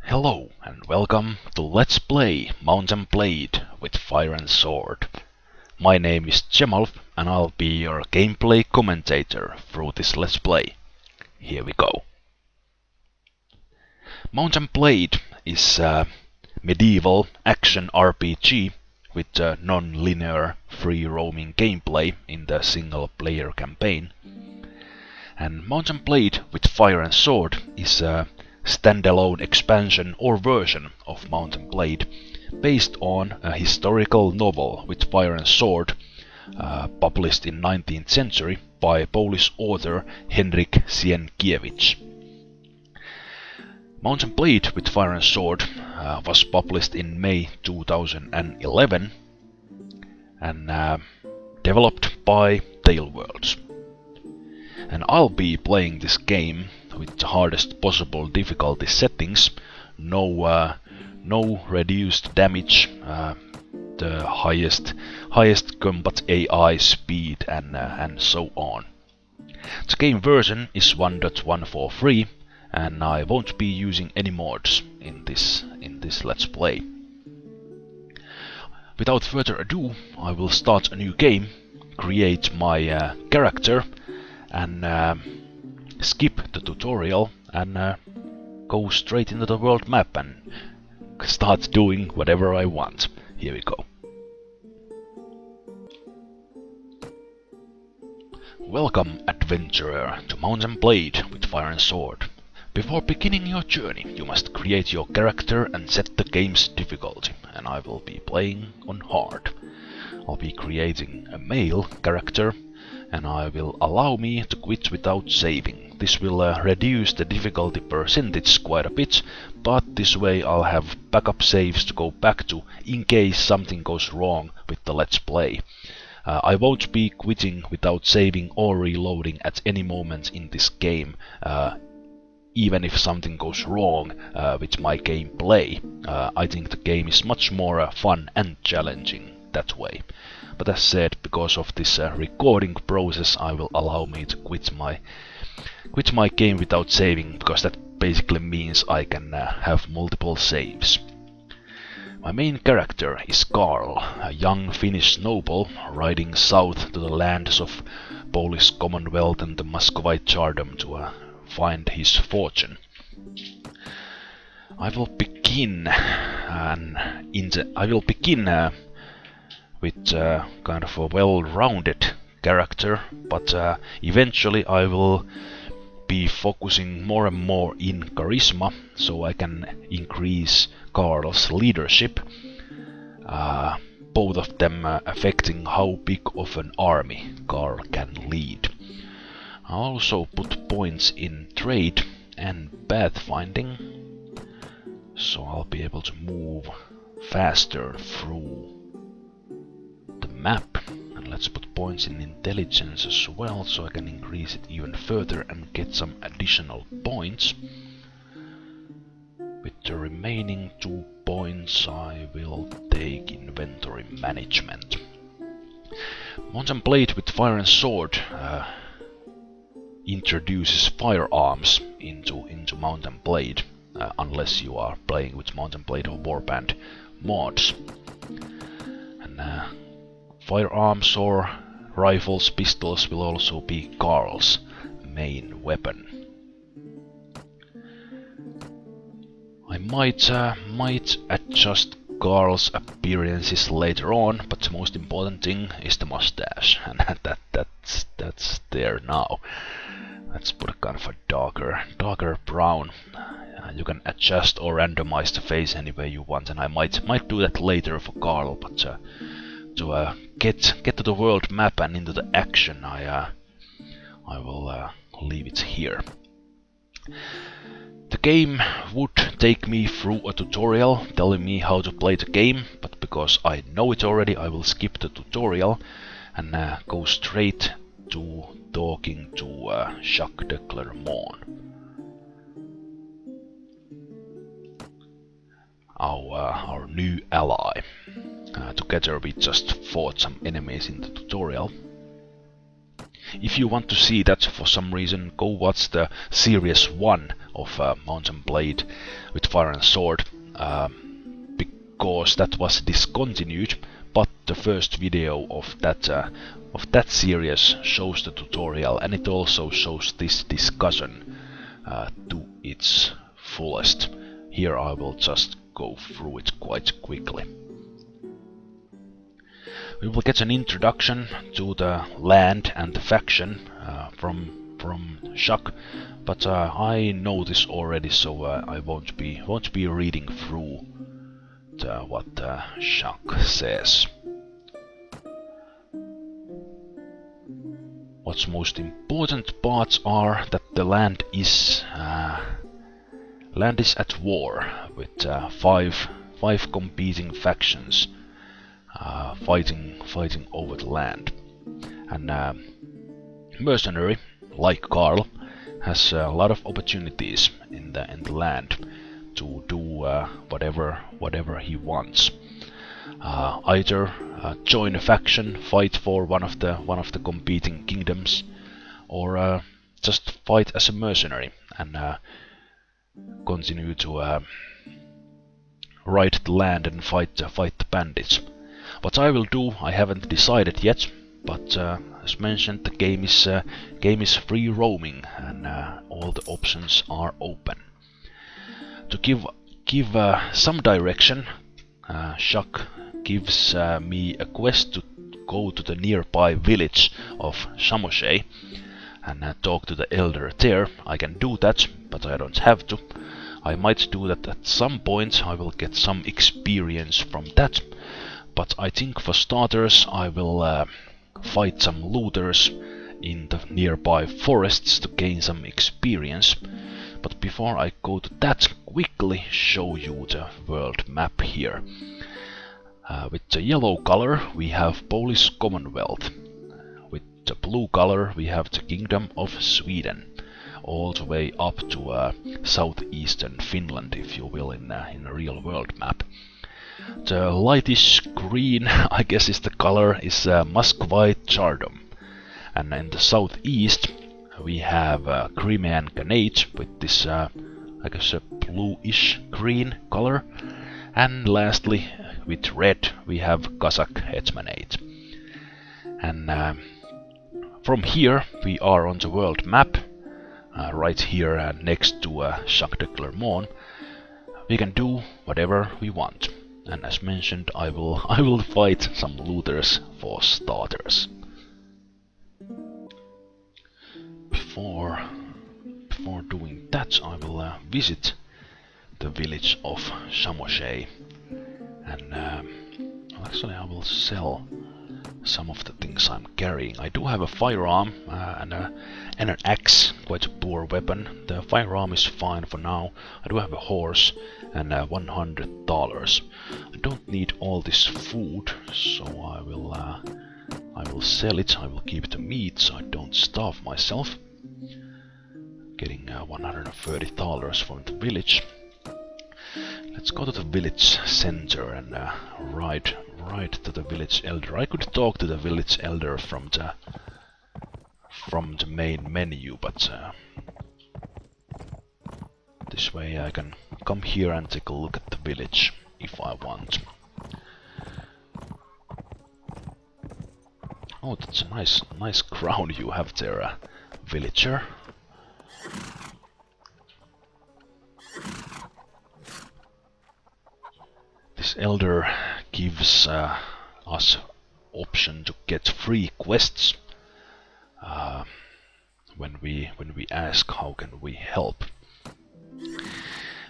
Hello and welcome to Let's Play Mount&Blade with Fire and Sword. My name is Zemalf and I'll be your gameplay commentator through this Let's Play. Here we go. Mount&Blade is a medieval action RPG with a non-linear free-roaming gameplay in the single-player campaign. And Mount&Blade with Fire and Sword is a standalone expansion or version of Mount&Blade based on a historical novel with Fire and Sword published in 19th century by Polish author Henryk Sienkiewicz. Mount&Blade with Fire and Sword was published in May 2011 and developed by Tailworlds. And I'll be playing this game with the hardest possible difficulty settings, no reduced damage, the highest combat AI speed and so on. The game version is 1.143 and I won't be using any mods in this Let's Play. Without further ado, I will start a new game, create my character and skip the tutorial and go straight into the world map and start doing whatever I want. Here we go. Welcome, adventurer, to Mount&Blade with Fire and Sword. Before beginning your journey, you must create your character and set the game's difficulty, and I will be playing on hard. I'll be creating a male character and I will allow me to quit without saving. This will reduce the difficulty percentage quite a bit, but this way I'll have backup saves to go back to in case something goes wrong with the Let's Play. I won't be quitting without saving or reloading at any moment in this game, even if something goes wrong with my gameplay. I think the game is much more fun and challenging that way. But as said, because of this recording process, I will allow me to quit my game without saving, because that basically means I can have multiple saves. My main character is Karl, a young Finnish noble riding south to the lands of Polish Commonwealth and the Muscovite Tsardom to find his fortune. I will begin with kind of a well-rounded character, but eventually I will be focusing more and more in charisma, so I can increase Karl's leadership, both of them affecting how big of an army Karl can lead. I'll also put points in trade and pathfinding, so I'll be able to move faster through the map. And let's put points in intelligence as well, so I can increase it even further and get some additional points. With the remaining 2 points I will take inventory management. Mount&Blade with Fire and Sword introduces firearms into Mount&Blade, unless you are playing with Mount&Blade or Warband mods. And firearms or rifles, pistols will also be Karl's main weapon. I might adjust Karl's appearances later on, but the most important thing is the mustache, and that's there now. Let's put a kind of a darker brown. You can adjust or randomize the face any way you want, and I might do that later for Karl, but to get to the world map and into the action, I will leave it here. The game would take me through a tutorial telling me how to play the game, but because I know it already, I will skip the tutorial and go straight to talking to Jaques de Clermont, our new ally. Together we just fought some enemies in the tutorial. if you want to see that for some reason, go watch the series 1 of Mount&Blade with Fire and Sword, because that was discontinued, but the first video of that series shows the tutorial, and it also shows this discussion to its fullest. Here I will just go through it quite quickly. We will get an introduction to the land and the faction from Jaques, but I know this already, so I won't be reading through what Jaques says. What's most important parts are that the land is at war with five competing factions fighting over the land, and mercenary like Karl has a lot of opportunities in the land to do whatever he wants. Either join a faction, fight for one of the competing kingdoms, or just fight as a mercenary and continue to ride the land and fight the bandits. What I will do, I haven't decided yet, but as mentioned, the game is free roaming, and all the options are open. To give some direction, Jaques gives me a quest to go to the nearby village of Samoche and talk to the elder there. I can do that, but I don't have to. I might do that at some point. I will get some experience from that, but I think for starters I will fight some looters in the nearby forests to gain some experience. But before I go to that, quickly show you the world map here. With the yellow color we have Polish Commonwealth. With the blue color we have the Kingdom of Sweden, all the way up to southeastern Finland, if you will, in a real world map. The lightish green, I guess is the color, is Muscovite Tsardom. And in the southeast we have Crimean Khanate with this, I guess, a bluish green color. And lastly, with red, we have Kazakh Hetmanate. And from here we are on the world map, right here next to Jaques de Clermont. We can do whatever we want. And as mentioned, I will fight some looters for starters. Before doing that, I will visit the village of Samoche, and actually I will sell some of the things I'm carrying. I do have a firearm and an axe, quite a poor weapon. The firearm is fine for now. I do have a horse and $100. I don't need all this food, so I will sell it. I will keep the meat so I don't starve myself. Getting $130 from the village. Let's go to the village center and ride to the village elder. I could talk to the village elder from the main menu, but this way I can come here and take a look at the village if I want. Oh, that's a nice crown you have there, villager. This elder gives us option to get free quests when we ask how can we help.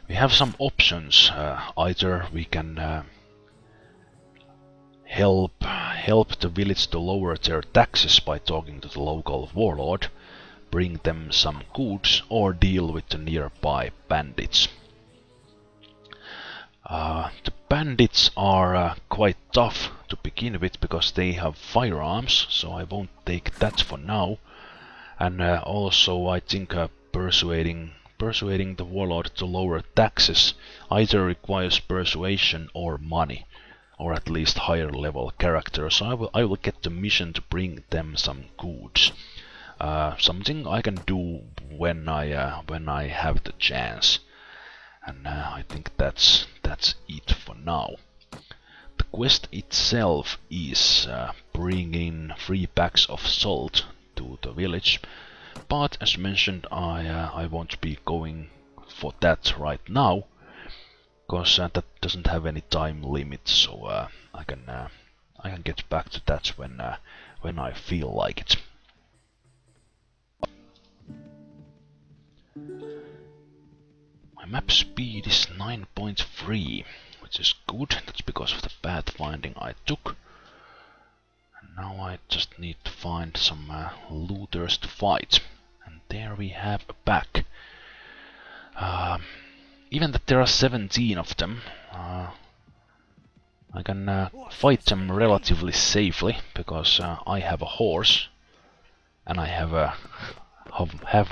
We have some options. Either we can help the village to lower their taxes by talking to the local warlord, bring them some goods, or deal with the nearby bandits. The bandits are quite tough to begin with because they have firearms, so I won't take that for now. And also I think persuading the warlord to lower taxes either requires persuasion or money, or at least higher level character. So I will get the mission to bring them some goods. Something I can do when I have the chance. And I think that's it for now. The quest itself is bringing 3 packs of salt to the village, but as mentioned, I won't be going for that right now, because that doesn't have any time limit. So I can get back to that when I feel like it. My map speed is 9.3, which is good. That's because of the pathfinding I took. And now I just need to find some looters to fight. And there we have a pack. Even that there are 17 of them, I can fight them relatively safely, because I have a horse and I have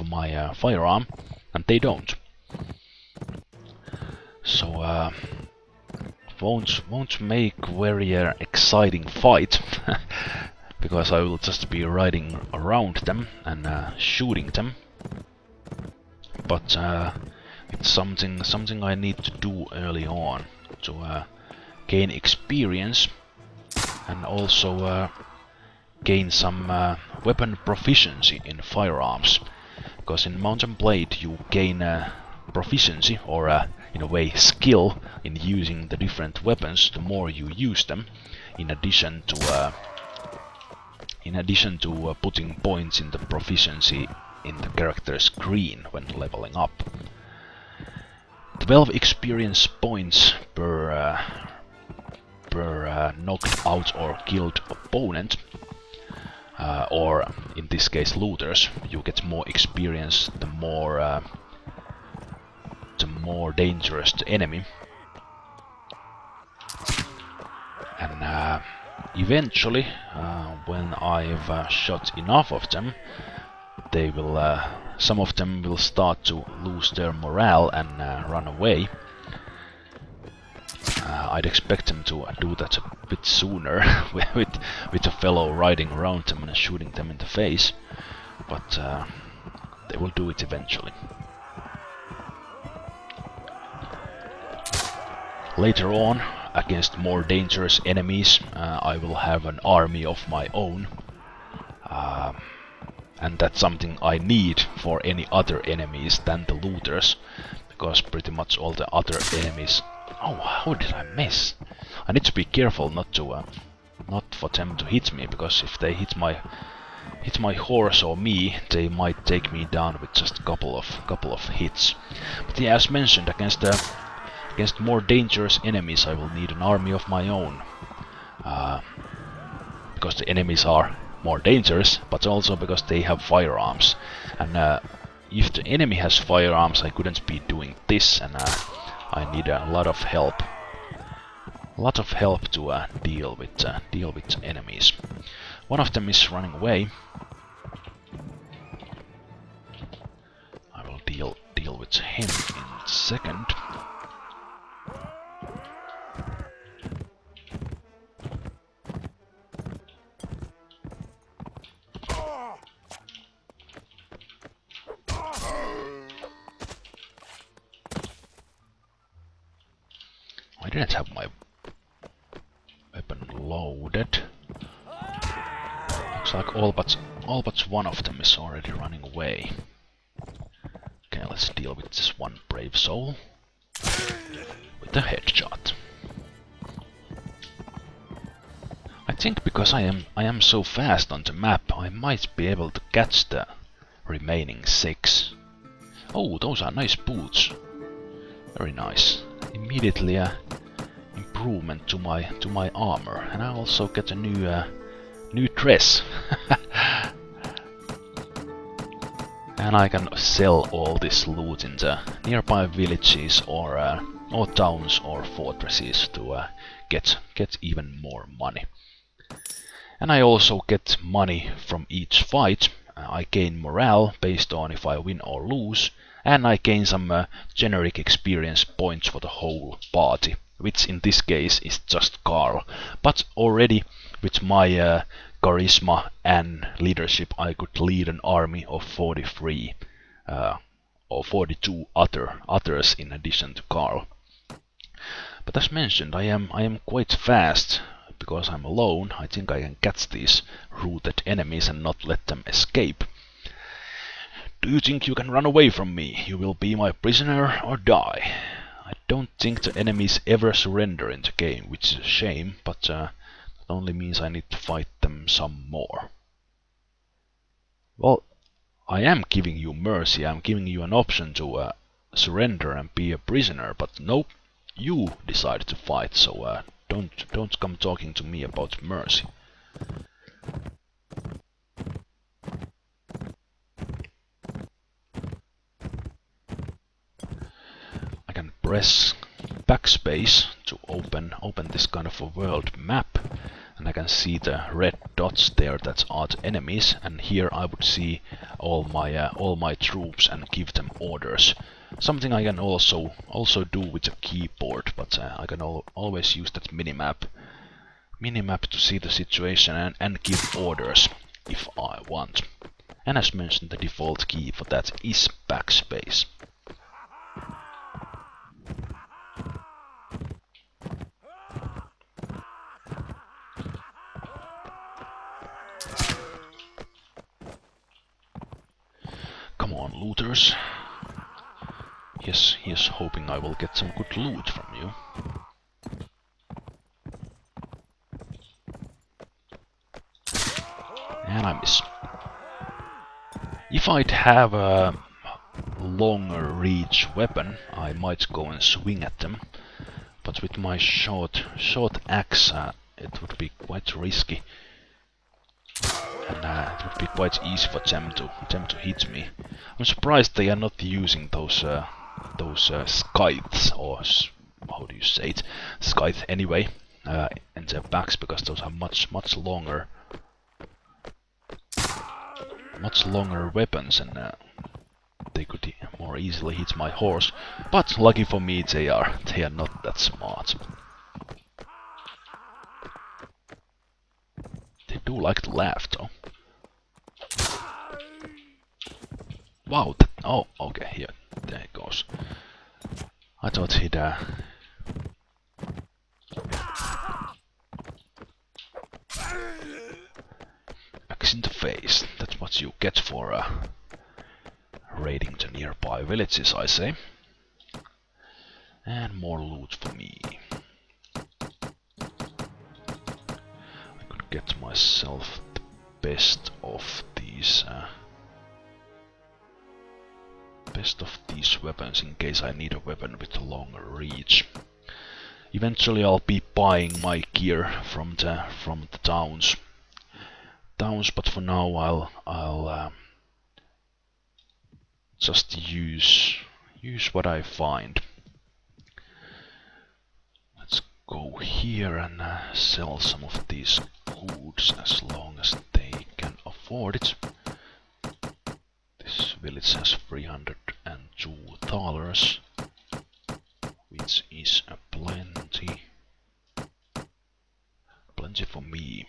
my firearm, and they don't. So won't make very exciting fight, because I will just be riding around them and shooting them. But it's something I need to do early on to gain experience, and also gain some weapon proficiency in firearms, because in mount&blade you gain proficiency, or in a way skill, in using the different weapons the more you use them, in addition to putting points in the proficiency in the character screen when leveling up. 12 experience points per knocked out or killed opponent, or in this case looters. You get more experience the more dangerous the enemy. And eventually, when I've shot enough of them, they will, some of them will start to lose their morale and run away. I'd expect them to do that a bit sooner with a fellow riding around them and shooting them in the face, but they will do it eventually. Later on, against more dangerous enemies, I will have an army of my own, and that's something I need for any other enemies than the looters, because pretty much all the other enemies... Oh, how did I miss? I need to be careful not for them to hit me, because if they hit my horse or me, they might take me down with just a couple of hits. But yeah, as mentioned, against more dangerous enemies I will need an army of my own, because the enemies are more dangerous, but also because they have firearms. And if the enemy has firearms, I couldn't be doing this, and I need a lot of help. To deal with enemies. One of them is running away. I will deal with him in a second. I didn't have my weapon loaded. Looks like all but one of them is already running away. Okay, let's deal with this one brave soul with a headshot. I think because I am so fast on the map, I might be able to catch the remaining 6. Oh, those are nice boots. Very nice. Immediately improvement to my armor, and I also get a new dress. And I can sell all this loot in the nearby villages or towns or fortresses to get even more money. And I also get money from each fight. I gain morale based on if I win or lose, and I gain some generic experience points for the whole party, which in this case is just Karl. But already with my charisma and leadership, I could lead an army of 43 or 42 others in addition to Karl. But as mentioned, I am quite fast. Because I'm alone, I think I can catch these rooted enemies and not let them escape. Do you think you can run away from me? You will be my prisoner or die. I don't think the enemies ever surrender in the game, which is a shame, but that only means I need to fight them some more. Well, I am giving you mercy, I'm giving you an option to surrender and be a prisoner, but nope, you decided to fight, so don't come talking to me about mercy. I can press backspace to open this kind of a world map, and I can see the red dots there that are the enemies, and here I would see all my troops and give them orders. Something I can also do with the keyboard, but I can always use that minimap to see the situation and give orders if I want. And as mentioned, the default key for that is backspace. Come on, looters. Yes, he is hoping I will get some good loot from you. And I miss. If I'd have a longer reach weapon, I might go and swing at them. But with my short axe, it would be quite risky. And it would be quite easy for them to hit me. I'm surprised they are not using those scythes, or how do you say it, scythe anyway, in their backs, because those are much longer weapons, and they could more easily hit my horse. But lucky for me, they are not that smart. They do like to laugh though. Wow, oh, okay, here, there it goes. I thought he'd axe in the face. That's what you get for raiding the nearby villages, I say. And more loot for me. I could get myself the best of these weapons in case I need a weapon with a longer reach. Eventually I'll be buying my gear from the towns, but for now I'll just use what I find. Let's go here and sell some of these goods as long as they can afford it. This village has $302, which is a plenty for me.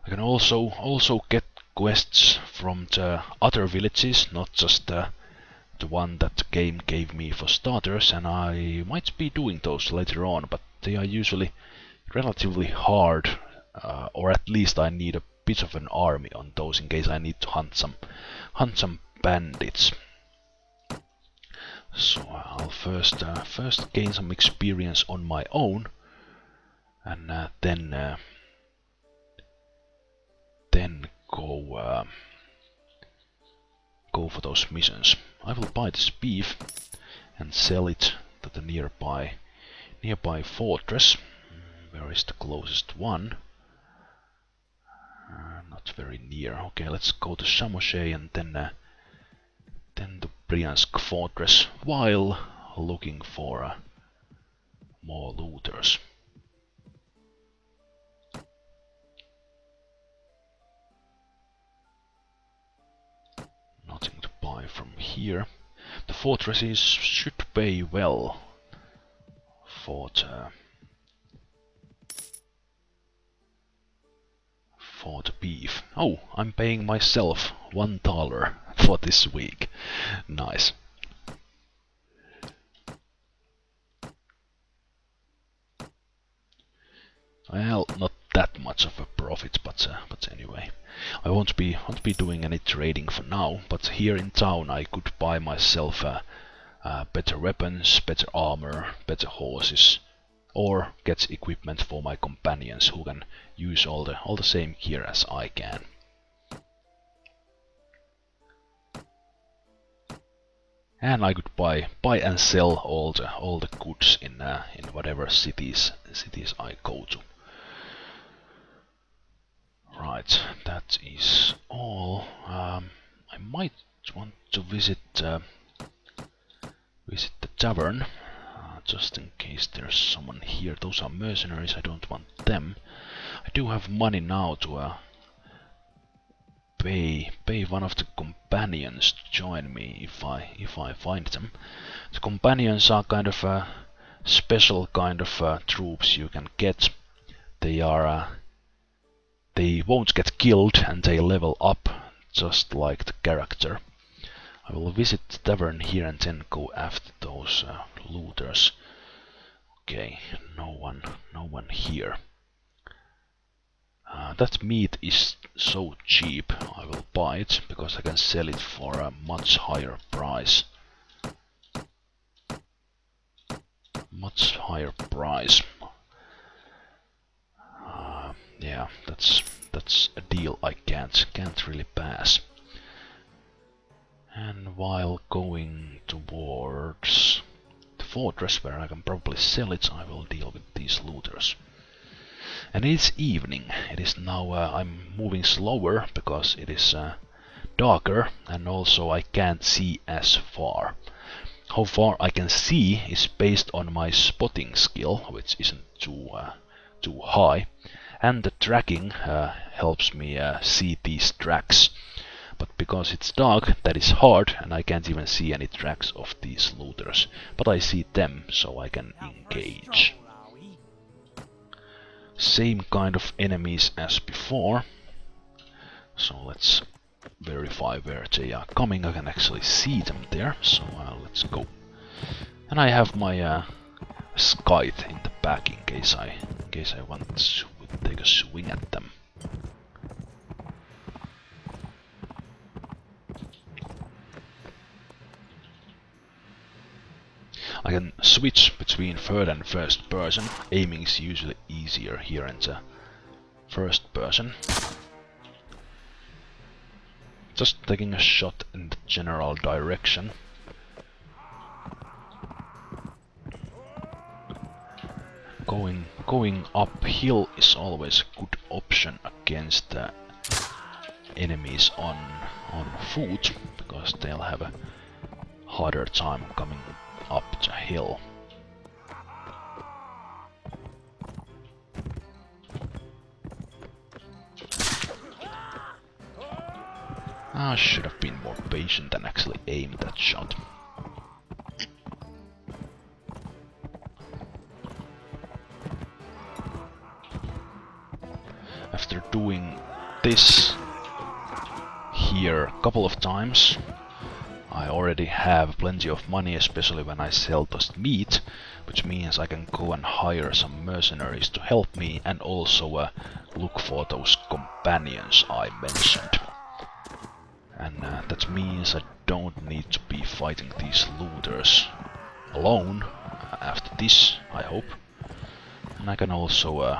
I can also get quests from the other villages, not just the one that the game gave me for starters, and I might be doing those later on, but they are usually relatively hard, or at least I need a bit of an army on those in case I need to hunt some bandits. So I'll first gain some experience on my own, and then go for those missions. I will buy this beef and sell it to the nearby fortress. Where is the closest one? Not very near. Okay, let's go to Samoshay and then to Bryansk fortress while looking for more looters. Nothing to buy from here. The fortresses should pay well for the beef. Oh, I'm paying myself $1 for this week. Nice. Well, not that much of a profit, but anyway, I won't be doing any trading for now. But here in town, I could buy myself better weapons, better armor, better horses, or get equipment for my companions who can use all the same gear as I can. And I could buy and sell all the goods in whatever cities I go to. Right, that is all. I might want to visit the tavern, just in case there's someone here. Those are mercenaries, I don't want them. I do have money now to pay one of the companions to join me if I find them. The companions are kind of a special kind of troops you can get. They are they won't get killed and they level up just like the character. I will visit the tavern here and then go after those looters. Okay, no one here. That meat is so cheap, I will buy it because I can sell it for a much higher price. Much higher price. Yeah, that's a deal I can't really pass. And while going towards the fortress where I can probably sell it, I will deal with these looters. And it's evening. It is now. I'm moving slower because it is darker, and also I can't see as far. How far I can see is based on my spotting skill, which isn't too high. And the tracking helps me see these tracks. But because it's dark, that is hard, and I can't even see any tracks of these looters. But I see them, so I can engage. Same kind of enemies as before. So let's verify where they are coming. I can actually see them there, so let's go. And I have my scythe in the back in case I want to take a swing at them. I can switch between third and first person. Aiming is usually easier here in the first person. Just taking a shot in the general direction. Going uphill is always a good option against enemies on foot, because they'll have a harder time coming up the hill. I should have been more patient and actually aimed that shot. After doing this here a couple of times, I already have plenty of money, especially when I sell this meat, which means I can go and hire some mercenaries to help me and also look for those companions I mentioned. And that means I don't need to be fighting these looters alone after this, I hope. And I can also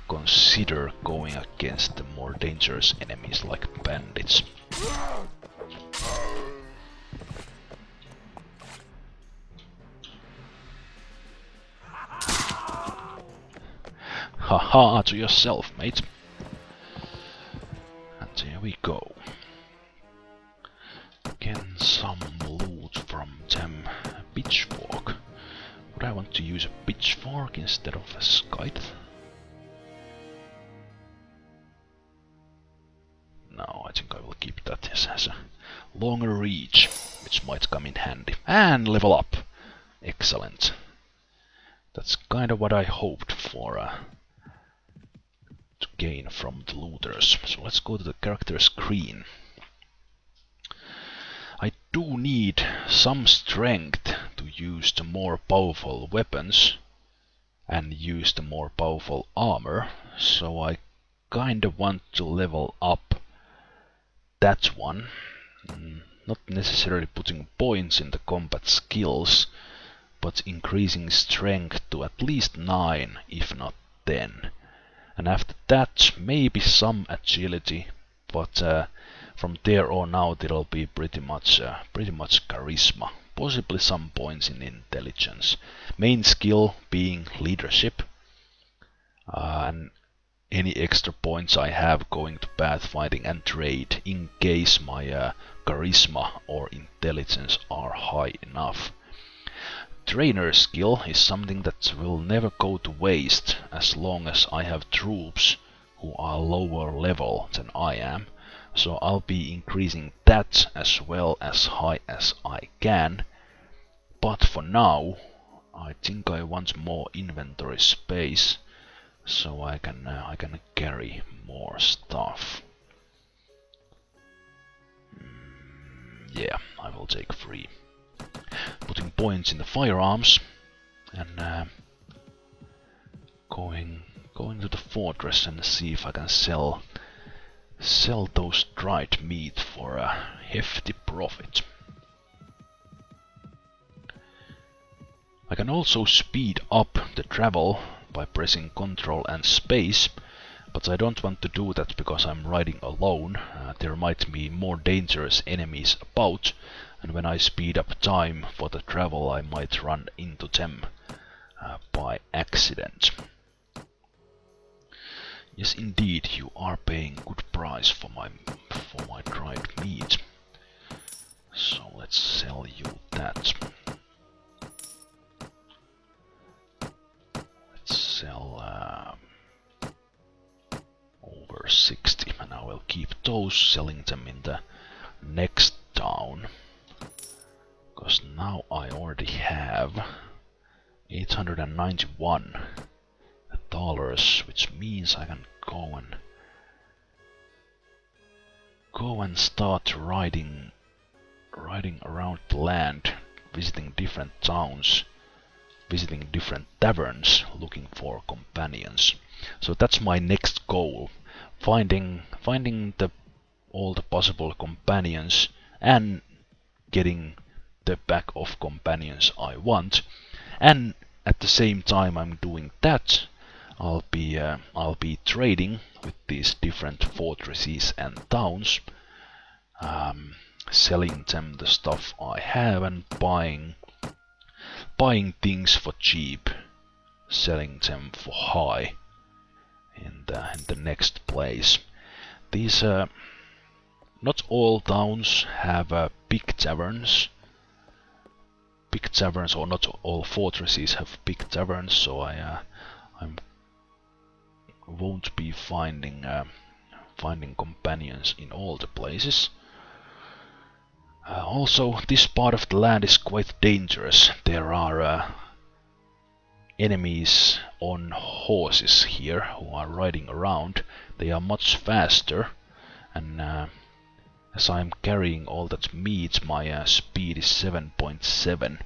consider going against the more dangerous enemies like bandits. Haha, to yourself, mate. And here we go. Again, some loot from them. A pitchfork. Would I want to use a pitchfork instead of a scythe? No, I think I will keep that as a longer reach, which might come in handy. And level up! Excellent. That's kind of what I hoped for to gain from the looters. So let's go to the character screen. I do need some strength to use the more powerful weapons and use the more powerful armor, so I kinda want to level up that one. Not necessarily putting points in the combat skills, but increasing strength to at least 9, if not 10. And after that, maybe some agility, but from there on out it'll be pretty much charisma. Possibly some points in intelligence. Main skill being leadership, and any extra points I have going to pathfinding and trade in case my charisma or intelligence are high enough. Trainer skill is something that will never go to waste as long as I have troops who are lower level than I am. So I'll be increasing that as well as high as I can. But for now, I think I want more inventory space so I can carry more stuff. Yeah, I will take 3. Putting points in the firearms and going to the fortress and see if I can sell those dried meat for a hefty profit. I can also speed up the travel by pressing Ctrl and space, but I don't want to do that because I'm riding alone. There might be more dangerous enemies about, and when I speed up time for the travel I might run into them by accident. Yes, indeed, you are paying good price for my dried meat. So let's sell you that. Let's sell over 60, and I will keep those, selling them in the next town. Because now I already have $891, which means I can go and start riding around the land, visiting different towns, visiting different taverns, looking for companions. So that's my next goal: finding all the possible companions and getting the pack of companions I want. And at the same time I'm doing that, I'll be trading with these different fortresses and towns, selling them the stuff I have and buying things for cheap, selling them for high in the next place. These not all towns have big taverns. Or not all fortresses have big taverns, so I won't be finding companions in all the places. Also, this part of the land is quite dangerous. There are enemies on horses here who are riding around. They are much faster, and as I'm carrying all that meat, my speed is 7.7,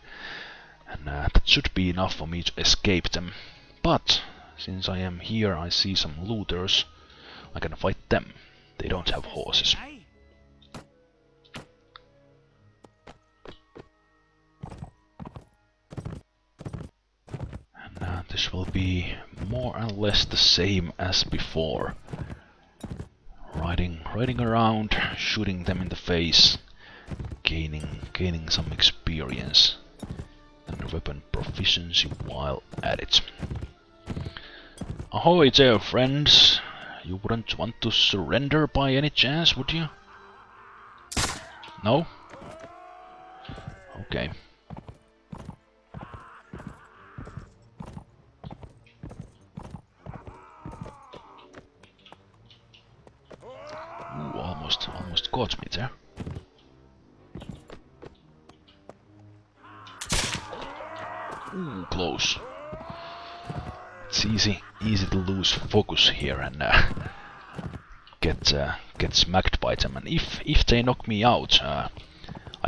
and that should be enough for me to escape them. But since I am here, I see some looters. I can fight them. They don't have horses. And this will be more or less the same as before. Riding around, shooting them in the face, gaining some experience and weapon proficiency while at it. Ahoy there, friends! You wouldn't want to surrender by any chance, would you? No? Okay. Ooh, almost caught me there. Ooh, close. it's easy to lose focus here and get smacked by them. And if they knock me out, I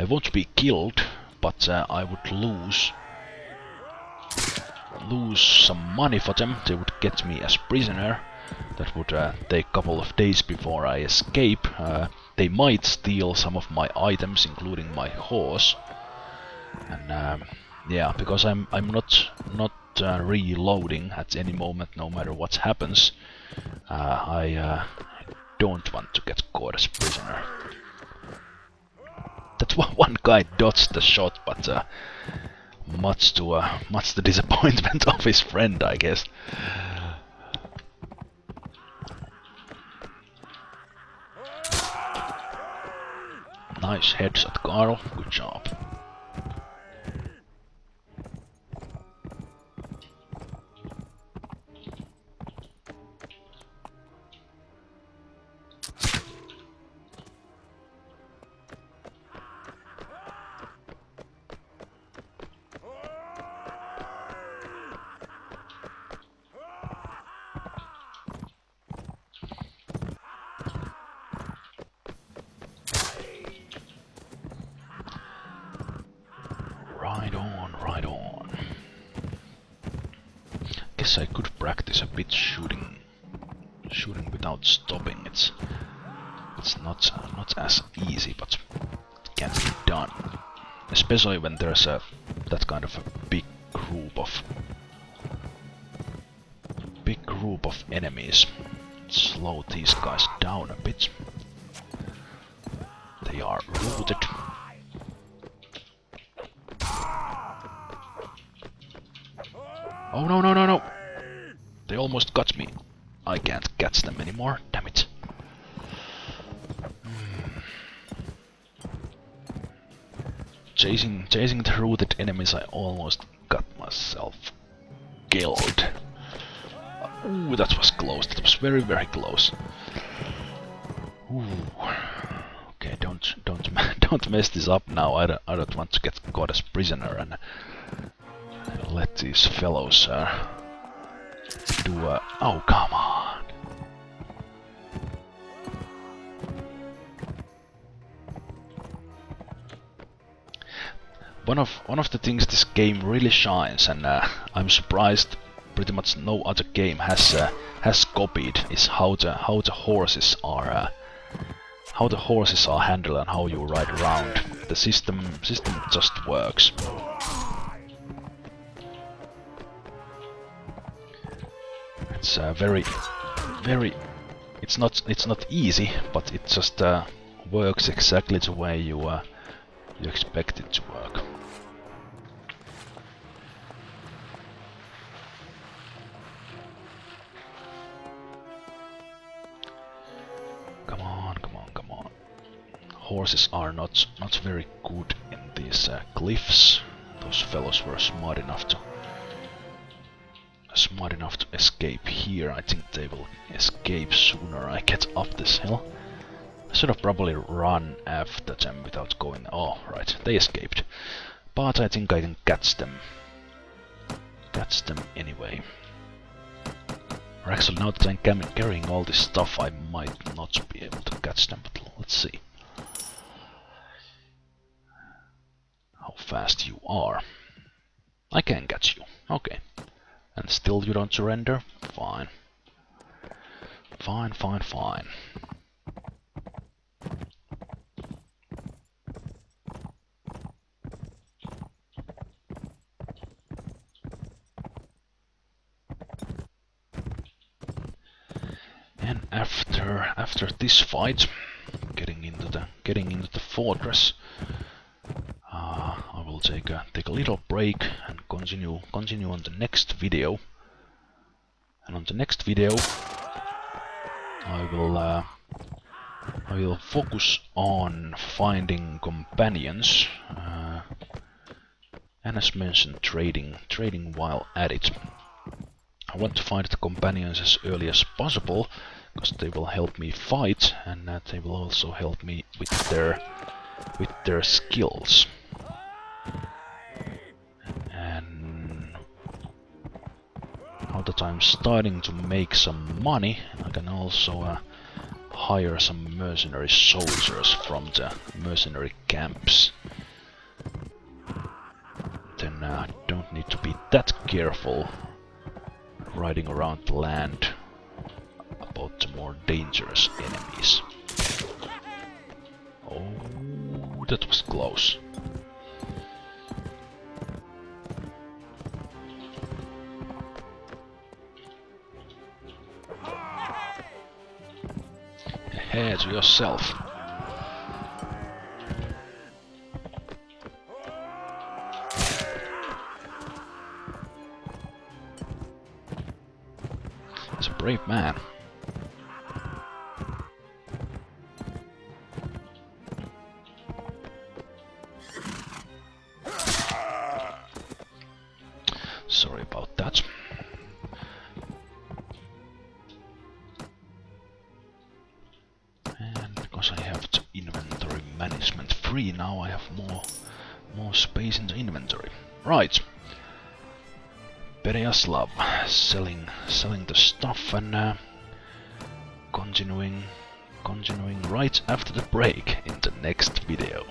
won't be killed, but I would lose some money for them. They would get me as prisoner. That would take a couple of days before I escape. They might steal some of my items, including my horse. And yeah, because I'm not reloading at any moment, no matter what happens. I don't want to get caught as prisoner. That one guy dodged the shot, but much to the disappointment of his friend, I guess. Nice headshot, Karl. Good job. Right on. Guess I could practice a bit shooting without stopping. It's not as easy, but it can be done. Especially when there's that kind of a big group of enemies. Slow these guys down a bit. They are rooted. Oh no! They almost got me. I can't catch them anymore, damn it. Chasing the rooted enemies, I almost got myself killed. Ooh, that was close. That was very close. Ooh. Okay, don't mess this up now. I don't want to get caught as prisoner and let these fellows do a... Oh, come on! One of the things this game really shines, and I'm surprised pretty much no other game has copied, is how the horses are handled and how you ride around. The system just works. It's very. It's not easy, but it just works exactly the way you expect it to work. Come on! Horses are not very good in these cliffs. Those fellows were smart enough to escape here. I think they will escape sooner I get up this hill. I should have probably run after them without going... Oh, right, they escaped. But I think I can catch them. Anyway. Or actually, now that I'm carrying all this stuff, I might not be able to catch them, but let's see. How fast you are. I can catch you. Okay. And still you don't surrender? Fine. Fine. And after this fight, getting into the fortress, I will take a little break and continue on the next video. And on the next video, I will focus on finding companions, and as mentioned, trading while at it. I want to find the companions as early as possible, because they will help me fight, and they will also help me with their skills. And how that I'm starting to make some money, I can also hire some mercenary soldiers from the mercenary camps. Then don't need to be that careful riding around the land about the more dangerous enemies. Oh, that was close. Head to yourself. He's a brave man. Sorry about that. And because I have the inventory management free now, I have more space in the inventory. Right. Pereyaslav selling the stuff and continuing right after the break in the next video.